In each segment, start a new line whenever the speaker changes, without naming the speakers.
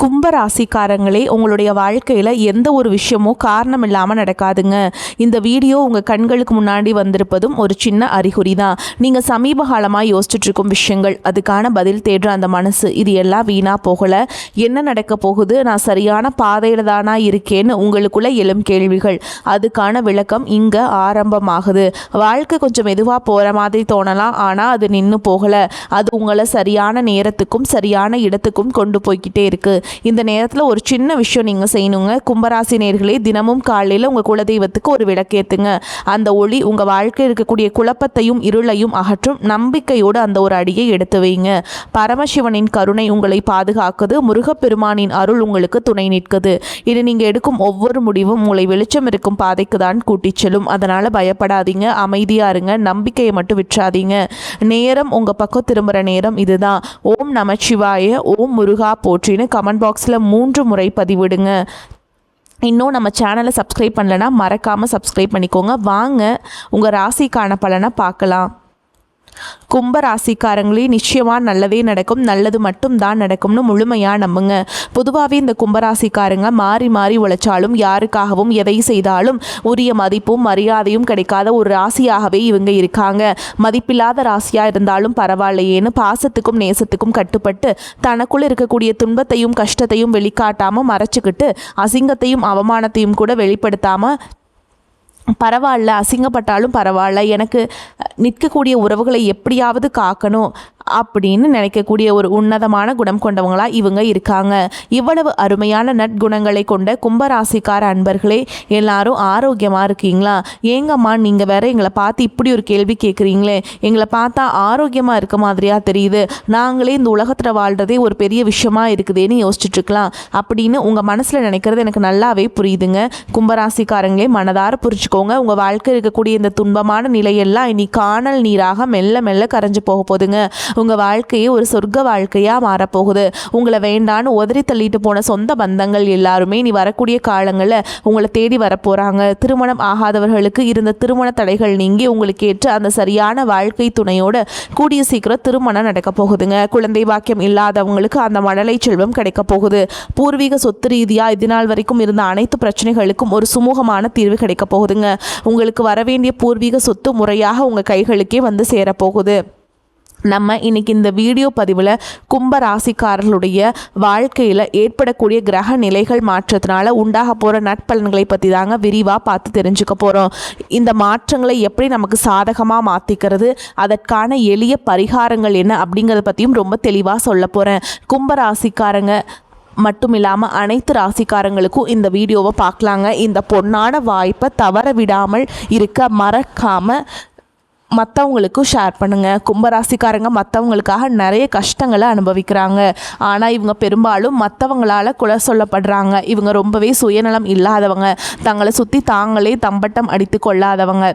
கும்பராசிக்காரங்களே, உங்களுடைய வாழ்க்கையில் எந்த ஒரு விஷயமும் காரணம் இல்லாமல் நடக்காதுங்க. இந்த வீடியோ உங்கள் கண்களுக்கு முன்னாடி வந்திருப்பதும் ஒரு சின்ன அறிகுறி தான். நீங்கள் சமீப காலமாக யோசிச்சுட்ருக்கும் விஷயங்கள், அதுக்கான பதில் தேடுற அந்த மனசு, இது எல்லாம் வீணாக போகலை. என்ன நடக்க போகுது, நான் சரியான பாதையில் தானா இருக்கேன்னு உங்களுக்குள்ளே எழும் கேள்விகள், அதுக்கான விளக்கம் இங்கே ஆரம்பமாகுது. வாழ்க்கை கொஞ்சம் மெதுவாக போகிற மாதிரி தோணலாம், ஆனால் அது நின்று போகலை. அது உங்களை சரியான நேரத்துக்கும் சரியான இடத்துக்கும் கொண்டு போய்கிட்டே இருக்குது. இந்த நேரத்தில் ஒரு சின்ன விஷயம் நீங்கள் செய்யணுங்க. கும்பராசி நேயர்களே, தினமும் காலையில் உங்கள் குலதெய்வத்துக்கு ஒரு விளக்கேற்றுங்க. அந்த ஒளி உங்கள் வாழ்க்கையில் இருக்கக்கூடிய குழப்பத்தையும் இருளையும் அகற்றும். நம்பிக்கையோடு அந்த ஒரு அடியை எடுத்து வைங்க. பரமசிவனின் கருணை உங்களை பாதுகாக்குது. முருகப்பெருமானின் அருள் உங்களுக்கு துணை நிற்குது. இது நீங்கள் எடுக்கும் ஒவ்வொரு முடிவும் உங்களை வெளிச்சம் இருக்கும் பாதைக்கு தான் கூட்டிச் செல்லும். அதனால் பயப்படாதீங்க, அமைதியாக இருங்க, நம்பிக்கையை மட்டும் விட்டுறாதீங்க. நேரம் உங்கள் பக்கம் திரும்புகிற நேரம் இதுதான். ஓம் நமச்சிவாய, ஓம் முருகா போற்றின்னு கமெண்ட் பாக்ஸில் 3 முறை பதிவிடுங்க. இன்னும் நம்ம சேனலை சப்ஸ்கிரைப் பண்ணலைன்னா மறக்காமல் சப்ஸ்கிரைப் பண்ணிக்கோங்க. வாங்க உங்கள் ராசிக்கான பலனை பார்க்கலாம். கும்பராசிக்காரங்களே, நிச்சயமாக நல்லதே நடக்கும், நல்லது மட்டும் தான் நடக்கும்னு முழுமையாக நம்புங்க. பொதுவாகவே இந்த கும்பராசிக்காரங்க மாறி மாறி உழைச்சாலும் யாருக்காகவும் எதை செய்தாலும் உரிய மதிப்பும் மரியாதையும் கிடைக்காத ஒரு ராசியாகவே இவங்க இருக்காங்க. மதிப்பில்லாத ராசியாக இருந்தாலும் பரவாயில்லையேன்னு பாசத்துக்கும் நேசத்துக்கும் கட்டுப்பட்டு தனக்குள்ள இருக்கக்கூடிய துன்பத்தையும் கஷ்டத்தையும் வெளிக்காட்டாமல் மறைச்சிக்கிட்டு அசிங்கத்தையும் அவமானத்தையும் கூட வெளிப்படுத்தாமல் பரவாயில்ல, அசிங்கப்பட்டாலும் பரவாயில்ல, எனக்கு நிற்கக்கூடிய உறவுகளை எப்படியாவது காக்கணும் அப்படின்னு நினைக்கக்கூடிய ஒரு உன்னதமான குணம் கொண்டவங்களா இவங்க இருக்காங்க. இவ்வளவு அருமையான நற்குணங்களை கொண்ட கும்பராசிக்கார அன்பர்களே, எல்லாரும் ஆரோக்கியமாக இருக்கீங்களா? ஏங்கம்மா நீங்கள் வேற எங்களை பார்த்து இப்படி ஒரு கேள்வி கேட்குறீங்களே, எங்களை பார்த்தா ஆரோக்கியமாக இருக்க மாதிரியா தெரியுது, நாங்களே இந்த உலகத்தில் வாழ்கிறதே ஒரு பெரிய விஷயமா இருக்குதுன்னு யோசிச்சுட்ருக்கலாம் அப்படின்னு உங்கள் மனசில் நினைக்கிறது எனக்கு நல்லாவே புரியுதுங்க. கும்பராசிக்காரங்களே, மனதார புரிச்சுக்கோங்க. உங்கள் வாழ்க்கை இருக்கக்கூடிய இந்த துன்பமான நிலையெல்லாம் இனி காணல் நீராக மெல்ல மெல்ல கரைஞ்சு போக போகுதுங்க. உங்கள் வாழ்க்கையே ஒரு சொர்க்க வாழ்க்கையாக மாறப்போகுது. உங்களை வேண்டான்னு உதறி தள்ளிட்டு போன சொந்த பந்தங்கள் எல்லாருமே நீ வரக்கூடிய காலங்களில் உங்களை தேடி வரப்போகிறாங்க. திருமணம் ஆகாதவர்களுக்கு இருந்த திருமண தடைகள் நீங்கி உங்களுக்கு ஏற்ற அந்த சரியான வாழ்க்கை துணையோட கூடிய சீக்கிரம் திருமணம் நடக்க போகுதுங்க. குழந்தை பாக்கியம் இல்லாதவங்களுக்கு அந்த மழலை செல்வம் கிடைக்க போகுது. பூர்வீக சொத்து ரீதியாக இதுநாள் வரைக்கும் இருந்த அனைத்து பிரச்சனைகளுக்கும் ஒரு சுமூகமான தீர்வு கிடைக்க போகுதுங்க. உங்களுக்கு வரவேண்டிய பூர்வீக சொத்து முறையாக உங்கள் கைகளுக்கே வந்து சேரப்போகுது. நம்ம இன்றைக்கி இந்த வீடியோ பதிவில் கும்ப ராசிக்காரர்களுடைய வாழ்க்கையில் ஏற்படக்கூடிய கிரக நிலைகள் மாற்றத்தினால உண்டாக போகிற நட்பலன்களை பற்றி தாங்க விரிவாக பார்த்து தெரிஞ்சுக்க போகிறோம். இந்த மாற்றங்களை எப்படி நமக்கு சாதகமாக மாற்றிக்கிறது, அதற்கான எளிய பரிகாரங்கள் என்ன அப்படிங்கிறத பற்றியும் ரொம்ப தெளிவாக சொல்ல போகிறேன். கும்ப ராசிக்காரங்க மட்டும் இல்லாமல் அனைத்து ராசிக்காரங்களுக்கும் இந்த வீடியோவை பார்க்கலாங்க. இந்த பொன்னான வாய்ப்பை தவற விடாமல் இருக்க மறக்காமல் மற்றவங்களுக்கும் ஷேர் பண்ணுங்கள். கும்பராசிக்காரங்க மற்றவங்களுக்காக நிறைய கஷ்டங்களை அனுபவிக்கிறாங்க. ஆனால் இவங்க பெரும்பாலும் மற்றவங்களால் குறை சொல்லப்படுறாங்க. இவங்க ரொம்பவே சுயநலம் இல்லாதவங்க, தங்களை சுற்றி தாங்களே தம்பட்டம் அடித்து கொள்ளாதவங்க.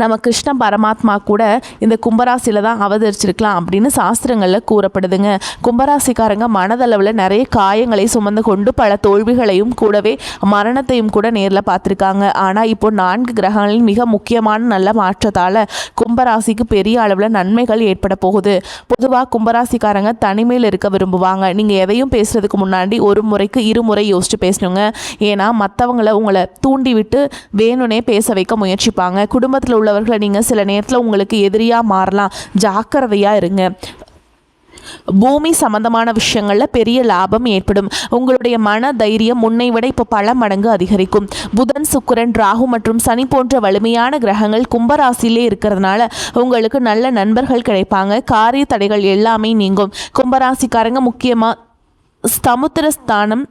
நம்ம கிருஷ்ண பரமாத்மா கூட இந்த கும்பராசியில் தான் அவதரிச்சிருக்கலாம் அப்படின்னு சாஸ்திரங்களில் கூறப்படுதுங்க. கும்பராசிக்காரங்க மனதளவில் நிறைய காயங்களை சுமந்து கொண்டு பல தோல்விகளையும் கூடவே மரணத்தையும் கூட நேரில் பார்த்துருக்காங்க. ஆனால் இப்போ 4 கிரகங்களின் மிக முக்கியமான நல்ல மாற்றத்தால் கும்பராசிக்கு பெரிய அளவில் நன்மைகள் ஏற்பட போகுது. பொதுவாக கும்பராசிக்காரங்க தனிமையில் இருக்க விரும்புவாங்க. நீங்கள் எதையும் பேசுகிறதுக்கு முன்னாடி ஒரு முறைக்கு 2 முறை யோசிச்சு பேசணுங்க. ஏன்னா மற்றவங்களை உங்களை தூண்டிவிட்டு வேணும்னே பேச வைக்க முயற்சிப்பாங்க. குடும்பத்தில் உள்ளவர்களை நீங்கள் சில நேரத்தில் உங்களுக்கு எதிரியாக மாறலாம். ஜாக்கிரதையாக இருங்க. பூமி சம்பந்தமான விஷயங்களில் பெரிய லாபம் ஏற்படும். உங்களுடைய மன தைரியம் முன்னை விட இப்போ பல மடங்கு அதிகரிக்கும். புதன், சுக்கிரன், ராகு மற்றும் சனி போன்ற வலிமையான கிரகங்கள் கும்பராசியிலே இருக்கிறதுனால உங்களுக்கு நல்ல நண்பர்கள் கிடைப்பாங்க. காரிய தடைகள் எல்லாமே நீங்கும். கும்பராசிக்காரங்க முக்கியமாக சமுத்திரஸ்தானம்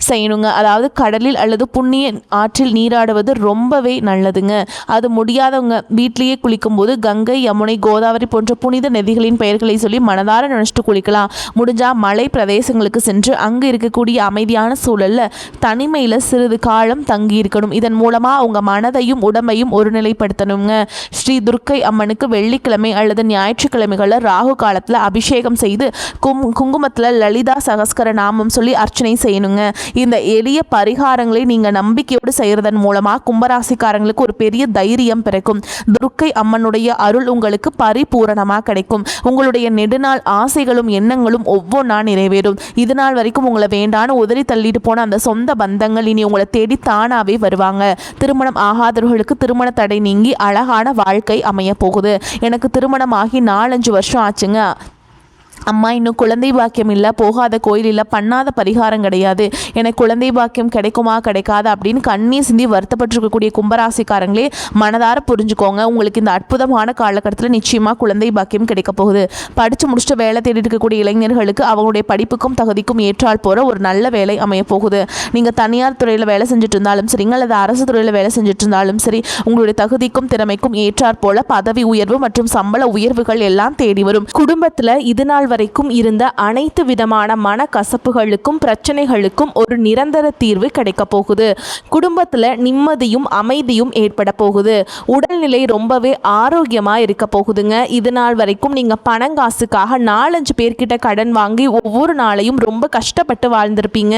செய்யணுங்க. அதாவது கடலில் அல்லது புண்ணிய ஆற்றில் நீராடுவது ரொம்பவே நல்லதுங்க. அது முடியாதவங்க வீட்லேயே குளிக்கும்போது கங்கை, யமுனை, கோதாவரி போன்ற புனித நதிகளின் பெயர்களை சொல்லி மனதார நினச்சிட்டு குளிக்கலாம். முடிஞ்சால் மலை பிரதேசங்களுக்கு சென்று அங்கே இருக்கக்கூடிய அமைதியான சூழலில் தனிமையில் சிறிது காலம் தங்கி இருக்கணும். இதன் மூலமாக அவங்க மனதையும் உடம்பையும் ஒருநிலைப்படுத்தணுங்க. ஸ்ரீ துர்க்கை அம்மனுக்கு வெள்ளிக்கிழமை அல்லது ஞாயிற்றுக்கிழமைகளில் ராகு காலத்தில் அபிஷேகம் செய்து குங்குமத்தில் லலிதா சகஸ்கர நாமம் சொல்லி அர்ச்சனை செய்யணுங்க. இந்த எளிய பரிகாரங்களை நீங்கள் நம்பிக்கையோடு செய்கிறதன் மூலமாக கும்பராசிக்காரங்களுக்கு ஒரு பெரிய தைரியம் பிறக்கும். துர்க்கை அம்மனுடைய அருள் உங்களுக்கு பரிபூரணமாக கிடைக்கும். உங்களுடைய நெடுநாள் ஆசைகளும் எண்ணங்களும் ஒவ்வொன்றா நிறைவேறும். இது நாள் வரைக்கும் உங்களை வேண்டான்னு உதறி தள்ளிட்டு போன அந்த சொந்த பந்தங்கள் இனி உங்களை தேடி தானாவே வருவாங்க. திருமணம் ஆகாதவர்களுக்கு திருமண தடை நீங்கி அழகான வாழ்க்கை அமைய போகுது. எனக்கு திருமணமாகி 4-5 வருஷம் ஆச்சுங்க. அம்மா இன்னும் குழந்தை பாக்கியம் இல்லை, போகாத கோயில் இல்லை, பண்ணாத பரிகாரம் கிடையாது, எனக்கு குழந்தை பாக்கியம் கிடைக்குமா கிடைக்காது அப்படின்னு கண்ணீர் சிந்தி வருத்தப்பட்டிருக்கக்கூடிய கும்பராசிக்காரங்களே மனதார புரிஞ்சுக்கோங்க. உங்களுக்கு இந்த அற்புதமான காலகட்டத்தில் நிச்சயமாக குழந்தை பாக்கியம் கிடைக்க போகுது. படித்து முடிச்சுட்டு வேலை தேடிட்டு இருக்கக்கூடிய இளைஞர்களுக்கு அவங்களுடைய படிப்புக்கும் தகுதிக்கும் ஏற்றால் போகிற ஒரு நல்ல வேலை அமைய போகுது. நீங்கள் தனியார் துறையில் வேலை செஞ்சுட்டு இருந்தாலும் சரிங்க, அல்லது அரசு துறையில் வேலை செஞ்சுட்டு இருந்தாலும் சரி, உங்களுடைய தகுதிக்கும் திறமைக்கும் ஏற்றாற் போல பதவி உயர்வு மற்றும் சம்பள உயர்வுகள் எல்லாம் தேடி வரும். குடும்பத்தில் இது நாள் வரைக்கும் இருந்த அனைத்து விதமான மனக்கசப்புகளுக்கும் பிரச்சனைகளுக்கும் ஒரு நிரந்தர தீர்வு கிடைக்க போகுது. குடும்பத்தில் நிம்மதியும் அமைதியும் ஏற்பட போகுது. உடல்நிலை ரொம்பவே ஆரோக்கியமா இருக்க போகுதுங்க. இது நாள் வரைக்கும் நீங்க பணங்காசுக்காக 4-5 பேர்கிட்ட கடன் வாங்கி ஒவ்வொரு நாளையும் ரொம்ப கஷ்டப்பட்டு வாழ்ந்திருப்பீங்க.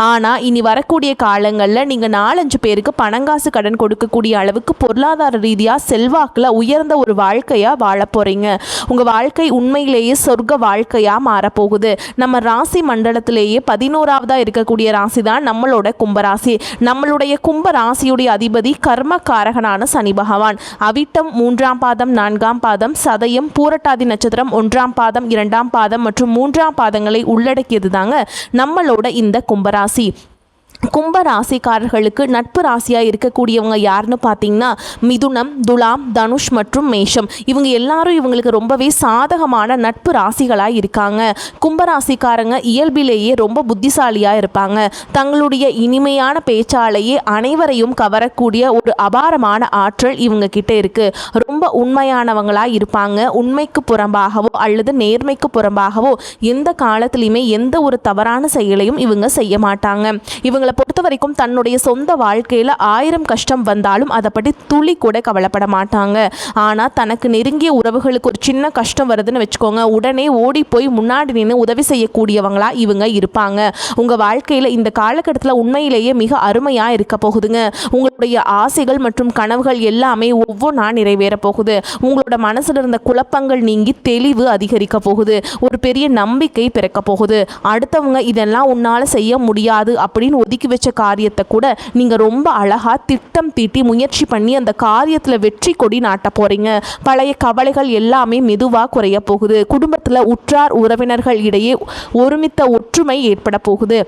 ஆனா இனி வரக்கூடிய காலங்களில் நீங்க 4-5 பேருக்கு பணங்காசு கடன் கொடுக்கக்கூடிய அளவுக்கு பொருளாதார ரீதியா செல்வாக்குல உயர்ந்த ஒரு வாழ்க்கையா வாழ போறீங்க. உங்க வாழ்க்கை உண்மையிலேயே சொர்க்க வாழ்க்கையா மாறப்போகுது. நம்ம ராசி மண்டலத்திலேயே 11ஆவதா இருக்கக்கூடிய ராசி தான் நம்மளோட கும்பராசி. நம்மளுடைய கும்பராசியுடைய அதிபதி கர்மகாரகனான சனி பகவான். அவிட்டம் 3ஆம் பாதம் 4ஆம் பாதம், சதயம் பூரட்டாதி நட்சத்திரம் 1ஆம் பாதம் 2ஆம் பாதம் மற்றும் 3ஆம் பாதங்களை உள்ளடக்கியது தாங்க நம்மளோட இந்த கும்பராசி. கும்ப ராசிக்காரர்களுக்கு நட்பு ராசியாக இருக்கக்கூடியவங்க யாருன்னு பார்த்தீங்கன்னா மிதுனம், துலாம், தனுஷ் மற்றும் மேஷம். இவங்க எல்லாரும் இவங்களுக்கு ரொம்பவே சாதகமான நட்பு ராசிகளாக இருக்காங்க. கும்பராசிக்காரங்க இயல்பிலேயே ரொம்ப புத்திசாலியாக இருப்பாங்க. தங்களுடைய இனிமையான பேச்சாலேயே அனைவரையும் கவரக்கூடிய ஒரு அபாரமான ஆற்றல் இவங்க கிட்ட இருக்கு. ரொம்ப உண்மையானவங்களாக இருப்பாங்க. உண்மைக்கு புறம்பாகவோ அல்லது நேர்மைக்கு புறம்பாகவோ எந்த காலத்திலையுமே எந்த ஒரு தவறான செயலையும் இவங்க செய்ய மாட்டாங்க. இவங்களை பொறுத்த வரைக்கும் தன்னுடைய சொந்த வாழ்க்கையில் 1000 கஷ்டம் வந்தாலும் அதை பற்றி துளி கூட கவலைப்பட மாட்டாங்க. ஆனால் தனக்கு நெருங்கிய உறவுகளுக்கு ஒரு சின்ன கஷ்டம் வருதுன்னு வச்சுக்கோங்க, உடனே ஓடி போய் முன்னாடி நின்று உதவி செய்யக்கூடியவங்களா இவங்க இருப்பாங்க. உங்கள் வாழ்க்கையில் இந்த காலகட்டத்தில் உண்மையிலேயே மிக அருமையாக இருக்க போகுதுங்க. உங்களுடைய ஆசைகள் மற்றும் கனவுகள் எல்லாமே ஒவ்வொன்றா நிறைவேற போகுது. உங்களோட மனசில் இருந்த குழப்பங்கள் நீங்கி தெளிவு அதிகரிக்க போகுது. ஒரு பெரிய நம்பிக்கை பிறக்க போகுது. அடுத்தவங்க இதெல்லாம் உன்னால் செய்ய முடியாது அப்படின்னு ஒதுக்கி வச்ச காரியத்தை கூட நீங்க ரொம்ப அழகா திட்டம் தீட்டி முயற்சி பண்ணி அந்த காரியத்துல வெற்றி கொடி நாட்ட போறீங்க. பழைய கவலைகள் எல்லாமே மெதுவா குறைய போகுது. குடும்பத்துல உற்றார் உறவினர்கள் இடையே ஒருமித்த ஒற்றுமை ஏற்பட போகுது.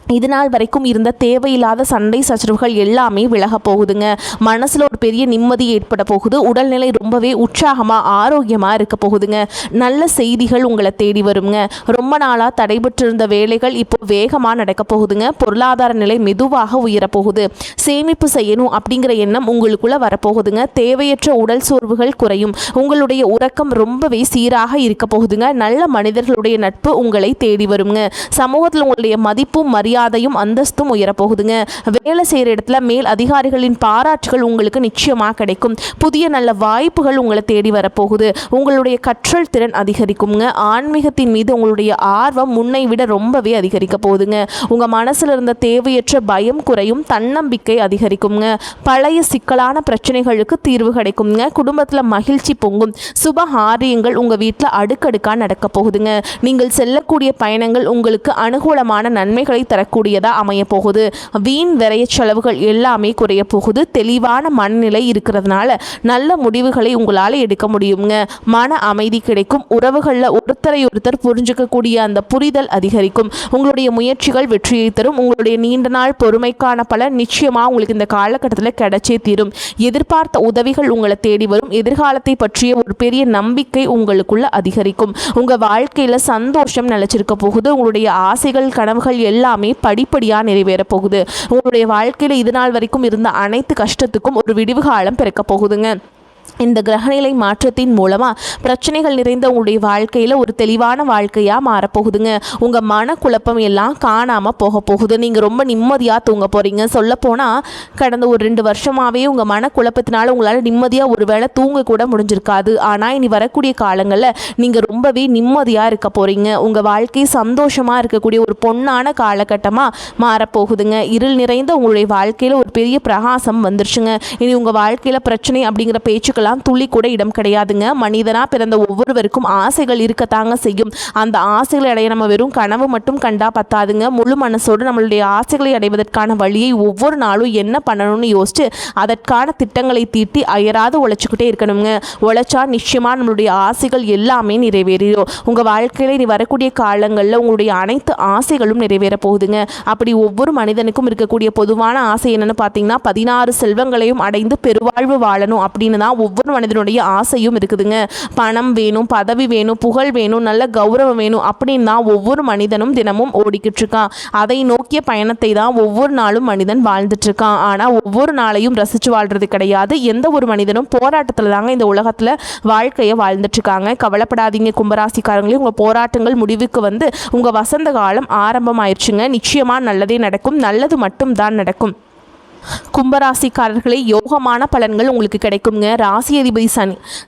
இது நாள் வரைக்கும் இருந்த தேவையில்லாத சண்டை சச்சரவுகள் எல்லாமே விலக போகுதுங்க. மனசில் ஒரு பெரிய நிம்மதி ஏற்பட போகுது. உடல்நிலை ரொம்பவே உற்சாகமாக ஆரோக்கியமாக இருக்க போகுதுங்க. நல்ல செய்திகள் உங்களை தேடி வருங்க. ரொம்ப நாளாக தடைபட்டிருந்த வேலைகள் இப்போ வேகமாக நடக்க போகுதுங்க. பொருளாதார நிலை மெதுவாக உயரப்போகுது. சேமிப்பு செய்யணும் அப்படிங்கிற எண்ணம் உங்களுக்குள்ளே வரப்போகுதுங்க. தேவையற்ற உடல் சோர்வுகள் குறையும். உங்களுடைய உறக்கம் ரொம்பவே சீராக இருக்க போகுதுங்க. நல்ல மனிதர்களுடைய நட்பு உங்களை தேடி வருங்க. சமூகத்தில் உங்களுடைய மதிப்பும் மரியாதையும் அந்தஸ்தும் உயரப்போகுதுங்க. வேலை செய்கிற இடத்துல மேல் அதிகாரிகளின் பாராட்டுகள் உங்களுக்கு நிச்சயமாக கிடைக்கும். புதிய நல்ல வாய்ப்புகள் உங்களை தேடி வரப்போகுது. உங்களுடைய கற்றல் திறன் அதிகரிக்குங்க. ஆன்மீகத்தின் மீது உங்களுடைய ஆர்வம் முன்னை விட ரொம்பவே அதிகரிக்க போகுதுங்க. உங்கள் மனசில் இருந்த தேவையற்ற பயம் குறையும். தன்னம்பிக்கை அதிகரிக்குங்க. பழைய சிக்கலான பிரச்சனைகளுக்கு தீர்வு கிடைக்குங்க. குடும்பத்தில் மகிழ்ச்சி பொங்கும். சுப காரியங்கள் உங்கள் வீட்டில் அடுக்கடுக்காக நடக்க போகுதுங்க. நீங்கள் செல்லக்கூடிய பயணங்கள் உங்களுக்கு அனுகூலமான நன்மைகளை தரக்கூடியதா அமைய போகுது. வீண் விரைய செலவுகள் எல்லாமே குறைய போகுது. தெளிவான மனநிலை இருக்கிறதுனால நல்ல முடிவுகளை உங்களால் எடுக்க முடியுங்க. மன அமைதி கிடைக்கும். உறவுகளில் ஒருத்தரை ஒருத்தர் புரிஞ்சுக்கக்கூடிய அந்த புரிதல் அதிகரிக்கும். உங்களுடைய முயற்சிகள் வெற்றியை தரும். உங்களுடைய நீண்ட நாள் பொறுமைக்கான பலன் நிச்சயமாக உங்களுக்கு இந்த காலகட்டத்தில் கிடைச்சே தீரும். எதிர்பார்த்த உதவிகள் உங்களை தேடி வரும். எதிர்காலத்தை பற்றிய ஒரு பெரிய நம்பிக்கை உங்களுக்குள்ள அதிகரிக்கும். உங்கள் வாழ்க்கையில் சந்தோஷம் நிலைச்சிருக்க போகுது. உங்களுடைய ஆசைகள் கனவுகள் எல்லாமே படிப்படியாக நிறைவேற போகுது. உங்களுடைய வாழ்க்கையில் இது நாள் வரைக்கும் இருந்த அனைத்து கஷ்டத்துக்கும் ஒரு விடிவு காலம் பிறக்க போகுதுங்க. இந்த கிரகநிலை மாற்றத்தின் மூலமாக பிரச்சனைகள் நிறைந்த உங்களுடைய வாழ்க்கையில் ஒரு தெளிவான வாழ்க்கையாக மாறப்போகுதுங்க. உங்கள் மனக்குழப்பம் எல்லாம் காணாமல் போக போகுது. நீங்கள் ரொம்ப நிம்மதியாக தூங்க போகிறீங்க. சொல்லப்போனால் கடந்த ஒரு 2 வருஷமாகவே உங்கள் மனக்குழப்பத்தினால உங்களால் நிம்மதியாக ஒரு வேளை தூங்க கூட முடிஞ்சிருக்காது. ஆனால் இனி வரக்கூடிய காலங்களில் நீங்கள் ரொம்பவே நிம்மதியாக இருக்க போகிறீங்க. உங்கள் வாழ்க்கை சந்தோஷமாக இருக்கக்கூடிய ஒரு பொன்னான காலகட்டமாக மாறப்போகுதுங்க. இருள் நிறைந்த உங்களுடைய வாழ்க்கையில் ஒரு பெரிய பிரகாசம் வந்துருச்சுங்க. இனி உங்கள் வாழ்க்கையில் பிரச்சனை அப்படிங்கிற பேச்சுக்கள் துளி கூட இடம் கிடையாதுங்க. மனிதனா பிறந்த ஒவ்வொருவருக்கும் ஆசைகள் இருக்கத்தாங்க செய்யும். அந்த ஆசைகளை அடைய நம்ம வெறும் கனவு மட்டும் கண்டா பத்தாதுங்க. முழு மனசோடு நம்மளுடைய ஆசைகளை அடைவதற்கான வழியை ஒவ்வொரு நாளும் என்ன பண்ணணும்னு யோசிச்சு அதற்கான திட்டங்களை தீட்டி அயராது உழைச்சிக்கிட்டே இருக்கணுங்க. உழைச்சா நிச்சயமா நம்மளுடைய ஆசைகள் எல்லாமே நிறைவேறிடும். உங்க வாழ்க்கையில இனி வரக்கூடிய காலங்களில் உங்களுடைய அனைத்து ஆசைகளும் நிறைவேற போகுதுங்க. அப்படி ஒவ்வொரு மனிதனுக்கும் இருக்கக்கூடிய பொதுவான ஆசை என்னன்னு பார்த்தீங்கன்னா 16 செல்வங்களையும் அடைந்து பெருவாழ்வு வாழணும் அப்படின்னு தான் ஒவ்வொரு மனிதனுடைய ஆசையும் இருக்குதுங்க. பணம் வேணும், பதவி வேணும், புகழ் வேணும், நல்ல கௌரவம் வேணும் அப்படின்னு தான் ஒவ்வொரு மனிதனும் தினமும் ஓடிக்கிட்டு இருக்கான். அதை நோக்கிய பயணத்தை தான் ஒவ்வொரு நாளும் மனிதன் வாழ்ந்துட்டு இருக்கான். ஆனால் ஒவ்வொரு நாளையும் ரசித்து வாழ்றது கிடையாது. எந்த ஒரு மனிதனும் போராட்டத்தில் தாங்க இந்த உலகத்தில் வாழ்க்கையை வாழ்ந்துட்டு இருக்காங்க. கவலைப்படாதீங்க கும்பராசிக்காரங்களே, உங்கள் போராட்டங்கள் முடிவுக்கு வந்து உங்கள் வசந்த காலம் ஆரம்பமாயிருச்சுங்க. நிச்சயமாக நல்லதே நடக்கும். நல்லது மட்டும் தான் நடக்கும். கும்பராசிக்காரர்களே, யோகமான பலன்கள் உங்களுக்கு கிடைக்குங்க. ராசி அதிபதி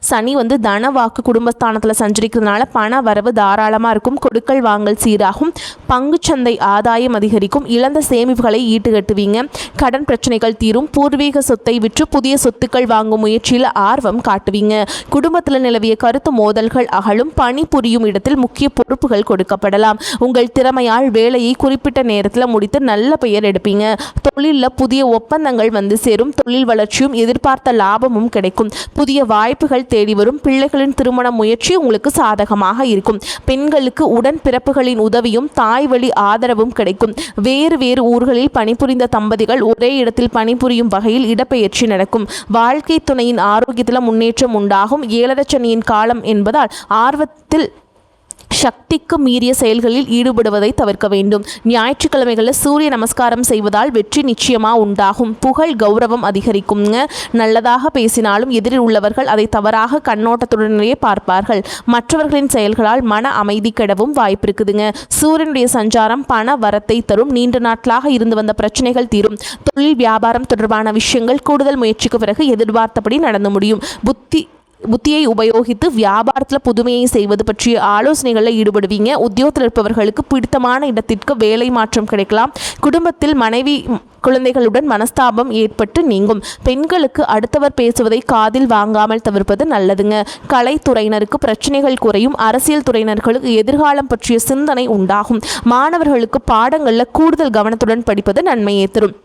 சனி வந்து தன வாக்கு குடும்பஸ்தானத்தில் சஞ்சரிக்கிறதுனால பண வரவு தாராளமாக இருக்கும். கொடுக்கல் வாங்கல் சீராகும். பங்குச்சந்தை ஆதாயம் அதிகரிக்கும். இழந்த சேமிப்புகளை ஈட்டுக்கட்டுவீங்க. கடன் பிரச்சனைகள் தீரும். பூர்வீக சொத்தை விற்று புதிய சொத்துக்கள் வாங்கும் முயற்சியில் ஆர்வம் காட்டுவீங்க. குடும்பத்தில் நிலவிய கருத்து மோதல்கள் அகலும். பணி புரியும் இடத்தில் முக்கிய பொறுப்புகள் கொடுக்கப்படலாம். உங்கள் திறமையால் வேலையை குறிப்பிட்ட நேரத்தில் முடித்து நல்ல பெயர் எடுப்பீங்க. தொழிலில் புதிய ஒப்பந்தங்கள் வந்து சேரும். தொழில் வளர்ச்சியும் எதிர்பார்த்த லாபமும் கிடைக்கும். புதிய வாய்ப்புகள் தேடி வரும். பிள்ளைகளின் திருமண முயற்சி உங்களுக்கு சாதகமாக இருக்கும். பெண்களுக்கு உடன் பிறப்புகளின் உதவியும் தாய் வழி ஆதரவும் கிடைக்கும். வேறு வேறு ஊர்களில் பணிபுரிந்த தம்பதிகள் ஒரே இடத்தில் பணிபுரியும் வகையில் இடப்பெயர்ச்சி நடக்கும். வாழ்க்கை துணையின் ஆரோக்கியத்தில் முன்னேற்றம் உண்டாகும். 7 சனியின் காலம் என்பதால் ஆர்வத்தில் சக்திக்கு மீறிய செயல்களில் ஈடுபடுவதை தவிர்க்க வேண்டும். ஞாயிற்றுக்கிழமைகளில் சூரிய நமஸ்காரம் செய்வதால் வெற்றி நிச்சயமாக உண்டாகும். புகழ் கௌரவம் அதிகரிக்குங்க. நல்லதாக பேசினாலும் எதிரில் உள்ளவர்கள் அதை தவறாக கண்ணோட்டத்துடனே பார்ப்பார்கள். மற்றவர்களின் செயல்களால் மன அமைதி கெடவும் வாய்ப்பு இருக்குதுங்க. சூரியனுடைய சஞ்சாரம் பண வரத்தை தரும். நீண்ட நாட்களாக இருந்து வந்த பிரச்சனைகள் தீரும். தொழில் வியாபாரம் தொடர்பான விஷயங்கள் கூடுதல் முயற்சிக்கு பிறகு எதிர்பார்த்தபடி நடந்து முடியும். புத்தியை உபயோகித்து வியாபாரத்தில் புதுமையை செய்வது பற்றிய ஆலோசனைகளில் ஈடுபடுவீங்க. உத்தியோகத்தில் இருப்பவர்களுக்கு பிடித்தமான இடத்திற்கு வேலை மாற்றம் கிடைக்கலாம். குடும்பத்தில் மனைவி குழந்தைகளுடன் மனஸ்தாபம் ஏற்பட்டு நீங்கும். பெண்களுக்கு அடுத்தவர் பேசுவதை காதில் வாங்காமல் தவிர்ப்பது நல்லதுங்க. கலைத்துறையினருக்கு பிரச்சனைகள் குறையும். அரசியல் துறையினர்களுக்கு எதிர்காலம் பற்றிய சிந்தனை உண்டாகும். மாணவர்களுக்கு பாடங்களில் கூடுதல் கவனத்துடன் படிப்பது நன்மையை தரும்.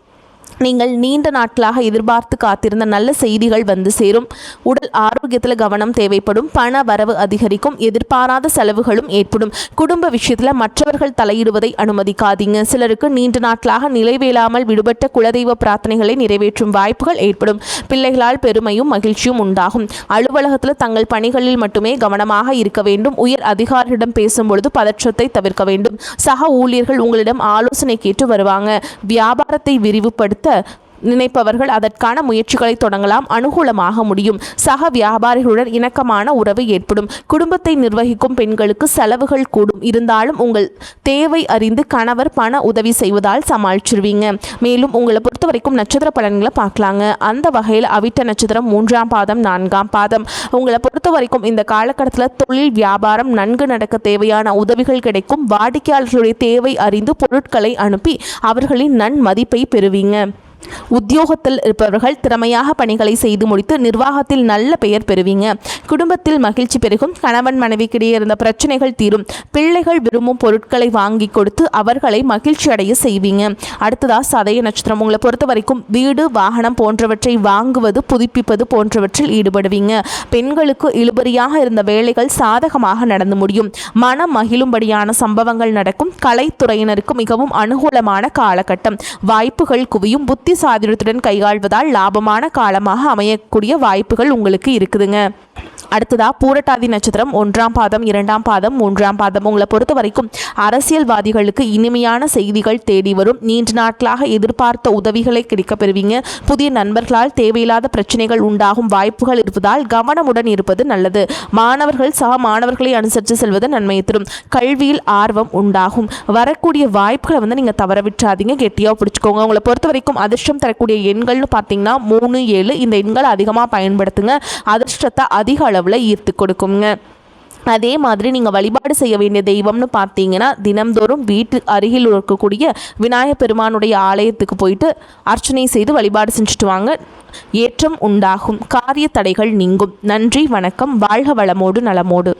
நீங்கள் நீண்ட நாட்களாக எதிர்பார்த்து காத்திருந்த நல்ல செய்திகள் வந்து சேரும். உடல் ஆரோக்கியத்தில் கவனம் தேவைப்படும். பண வரவு அதிகரிக்கும். எதிர்பாராத செலவுகளும் ஏற்படும். குடும்ப விஷயத்தில் மற்றவர்கள் தலையிடுவதை அனுமதிக்காதீங்க. சிலருக்கு நீண்ட நாட்களாக நிலைவேளாமல் விடுபட்ட குலதெய்வ பிரார்த்தனைகளை நிறைவேற்றும் வாய்ப்புகள் ஏற்படும். பிள்ளைகளால் பெருமையும் மகிழ்ச்சியும் உண்டாகும். அலுவலகத்தில் தங்கள் பணிகளில் மட்டுமே கவனமாக இருக்க வேண்டும். உயர் அதிகாரியிடம் பேசும்பொழுது பதற்றத்தை தவிர்க்க வேண்டும். சக ஊழியர்கள் உங்களிடம் ஆலோசனை கேட்டு வருவாங்க. வியாபாரத்தை விரிவுபடுத்த நினைப்பவர்கள் அதற்கான முயற்சிகளை தொடங்கலாம். அனுகூலமாக முடியும். சக வியாபாரிகளுடன் இணக்கமான உறவு ஏற்படும். குடும்பத்தை நிர்வகிக்கும் பெண்களுக்கு செலவுகள் கூடும். இருந்தாலும் உங்கள் தேவை அறிந்து கணவர் பண உதவி செய்வதால் சமாளிச்சிருவீங்க. மேலும் உங்களை பொறுத்த வரைக்கும் நட்சத்திர பலன்களை பார்க்கலாங்க. அந்த வகையில் அவிட்ட நட்சத்திரம் 3ஆம் பாதம் 4ஆம் பாதம். உங்களை பொறுத்த வரைக்கும் இந்த காலகட்டத்தில் தொழில் வியாபாரம் நன்கு நடக்க தேவையான உதவிகள் கிடைக்கும். வாடிக்கையாளர்களுடைய தேவை அறிந்து பொருட்களை அனுப்பி அவர்களின் நன்மதிப்பை பெறுவீங்க. உத்தியோகத்தில் இருப்பவர்கள் திறமையாக பணிகளை செய்து முடித்து நிர்வாகத்தில் நல்ல பெயர் பெறுவீங்க. குடும்பத்தில் மகிழ்ச்சி பெருகும். கணவன் மனைவிக்கிடையே இருந்த பிரச்சனைகள் தீரும். பிள்ளைகள் விரும்பும் பொருட்களை வாங்கி கொடுத்து அவர்களை மகிழ்ச்சி அடைய செய்வீங்க. அடுத்ததா சதய நட்சத்திரம். உங்களை பொறுத்த வரைக்கும் வீடு வாகனம் போன்றவற்றை வாங்குவது புதுப்பிப்பது போன்றவற்றில் ஈடுபடுவீங்க. பெண்களுக்கு இழுபறியாக இருந்த வேலைகள் சாதகமாக நடந்து முடியும். மனம் மகிழும்படியான சம்பவங்கள் நடக்கும். கலைத்துறையினருக்கு மிகவும் அனுகூலமான காலகட்டம். வாய்ப்புகள் குவியும். புத்திசாலி சாதுரியத்துடன் கையாள்வதால் லாபமான காலமாக அமையக்கூடிய வாய்ப்புகள் உங்களுக்கு இருக்குதுங்க. அடுத்ததா பூரட்டாதி நட்சத்திரம் 1ஆம் பாதம் 2ஆம் பாதம் 3ஆம் பாதம். உங்களை பொறுத்த வரைக்கும் அரசியல்வாதிகளுக்கு இனிமையான செய்திகள் தேடி வரும். நீண்ட நாட்களாக எதிர்பார்த்த உதவிகளை கிடைக்க பெறுவீங்க. புதிய நண்பர்களால் தேவையில்லாத பிரச்சனைகள் உண்டாகும் வாய்ப்புகள் இருப்பதால் கவனமுடன் இருப்பது நல்லது. மாணவர்கள் சக மாணவர்களை அனுசரித்து செல்வது நன்மையை தரும். கல்வியில் ஆர்வம் உண்டாகும். வரக்கூடிய வாய்ப்புகளை நீங்கள் தவற விட்டுறாதீங்க, கெட்டியாக பிடிச்சிக்கோங்க. உங்களை பொறுத்த வரைக்கும் அதிர்ஷ்டம் தரக்கூடிய எண்கள்னு பார்த்தீங்கன்னா 3, 7 இந்த எண்களை அதிகமாக பயன்படுத்துங்க. அதிர்ஷ்டத்தை அதிக அளவில் ஈர்த்து கொடுக்குங்க. அதே மாதிரி நீங்கள் வழிபாடு செய்ய வேண்டிய தெய்வம்னு பார்த்தீங்கன்னா தினம்தோறும் வீட்டு அருகில் இருக்கக்கூடிய விநாயகர் பெருமானுடைய ஆலயத்துக்கு போயிட்டு அர்ச்சனை செய்து வழிபாடு செஞ்சுட்டு வாங்க. ஏற்றம் உண்டாகும். காரிய தடைகள் நீங்கும். நன்றி, வணக்கம். வாழ்க வளமோடு நலமோடு.